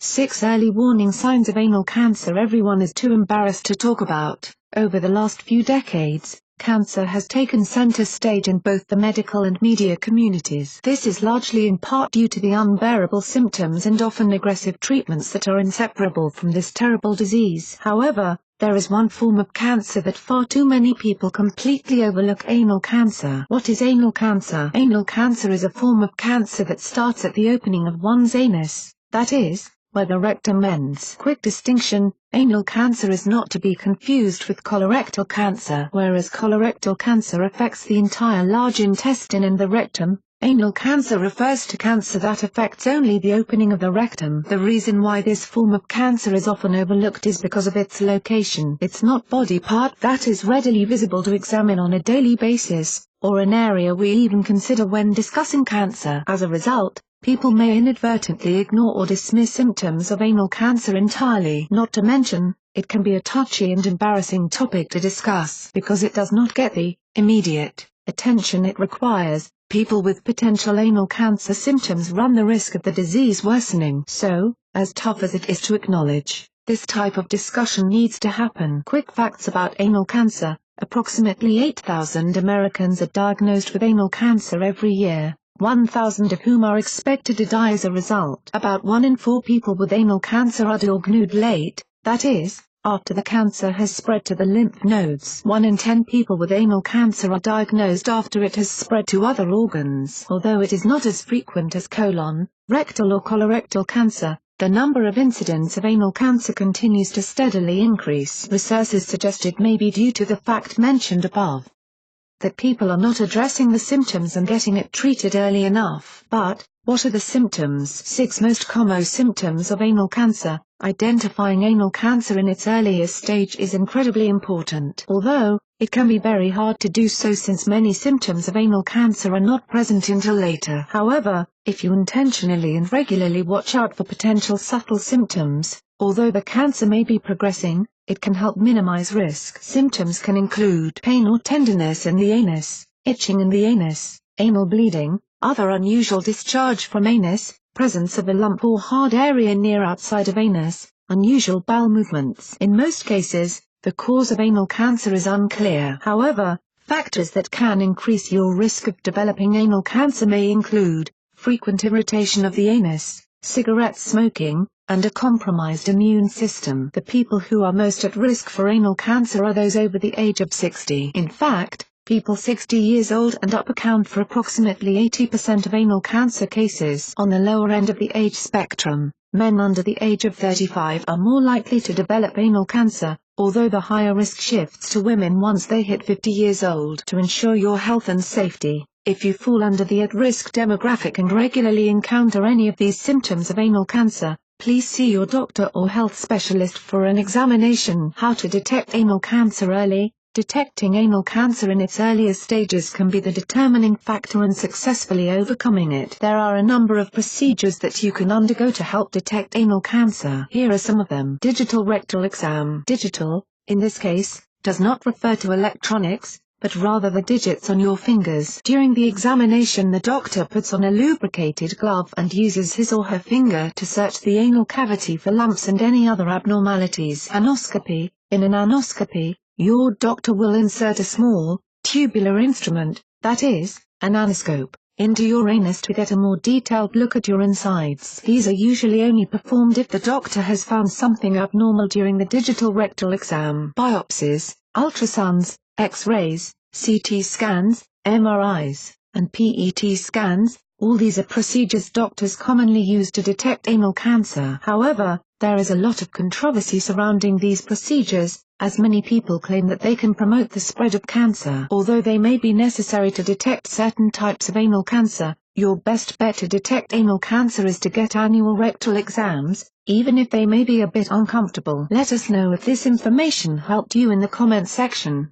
6 Early warning signs of anal cancer everyone is too embarrassed to talk about. Over the last few decades, cancer has taken center stage in both the medical and media communities. This is largely in part due to the unbearable symptoms and often aggressive treatments that are inseparable from this terrible disease. However, there is one form of cancer that far too many people completely overlook: anal cancer. What is anal cancer? Anal cancer is a form of cancer that starts at the opening of one's anus, that is, where the rectum ends. Quick distinction: anal cancer is not to be confused with colorectal cancer. Whereas colorectal cancer affects the entire large intestine and the rectum, anal cancer refers to cancer that affects only the opening of the rectum. The reason why this form of cancer is often overlooked is because of its location. It's not a body part that is readily visible to examine on a daily basis, or an area we even consider when discussing cancer. As a result, people may inadvertently ignore or dismiss symptoms of anal cancer entirely. Not to mention, it can be a touchy and embarrassing topic to discuss because it does not get the immediate attention it requires. People with potential anal cancer symptoms run the risk of the disease worsening. So, as tough as it is to acknowledge, this type of discussion needs to happen. Quick facts about anal cancer: approximately 8,000 Americans are diagnosed with anal cancer every year, 1,000 of whom are expected to die as a result. About 1 in 4 people with anal cancer are diagnosed late, that is, after the cancer has spread to the lymph nodes. 1 in 10 people with anal cancer are diagnosed after it has spread to other organs. Although it is not as frequent as colon, rectal or colorectal cancer, the number of incidents of anal cancer continues to steadily increase. Researchers suggest it may be due to the fact mentioned above, that people are not addressing the symptoms and getting it treated early enough. But, what are the symptoms? 6 most common symptoms of anal cancer. Identifying anal cancer in its earliest stage is incredibly important. Although, it can be very hard to do so since many symptoms of anal cancer are not present until later. However, if you intentionally and regularly watch out for potential subtle symptoms, although the cancer may be progressing, it can help minimize risk. Symptoms can include pain or tenderness in the anus, itching in the anus, anal bleeding, other unusual discharge from anus, presence of a lump or hard area near outside of anus, unusual bowel movements. In most cases, the cause of anal cancer is unclear. However, factors that can increase your risk of developing anal cancer may include frequent irritation of the anus, cigarette smoking, and a compromised immune system. The people who are most at risk for anal cancer are those over the age of 60. In fact, people 60 years old and up account for approximately 80% of anal cancer cases. On the lower end of the age spectrum, men under the age of 35 are more likely to develop anal cancer, although the higher risk shifts to women once they hit 50 years old. To ensure your health and safety, if you fall under the at-risk demographic and regularly encounter any of these symptoms of anal cancer, please see your doctor or health specialist for an examination. How to detect anal cancer early? Detecting anal cancer in its earliest stages can be the determining factor in successfully overcoming it. There are a number of procedures that you can undergo to help detect anal cancer. Here are some of them. Digital rectal exam. Digital, in this case, does not refer to electronics, but rather the digits on your fingers. During the examination, the doctor puts on a lubricated glove and uses his or her finger to search the anal cavity for lumps and any other abnormalities. Anoscopy. In an anoscopy, your doctor will insert a small, tubular instrument, that is, an anoscope, into your anus to get a more detailed look at your insides. These are usually only performed if the doctor has found something abnormal during the digital rectal exam. Biopsies, ultrasounds, X-rays, CT scans, MRIs, and PET scans, all these are procedures doctors commonly use to detect anal cancer. However, there is a lot of controversy surrounding these procedures, as many people claim that they can promote the spread of cancer. Although they may be necessary to detect certain types of anal cancer, your best bet to detect anal cancer is to get annual rectal exams, even if they may be a bit uncomfortable. Let us know if this information helped you in the comment section.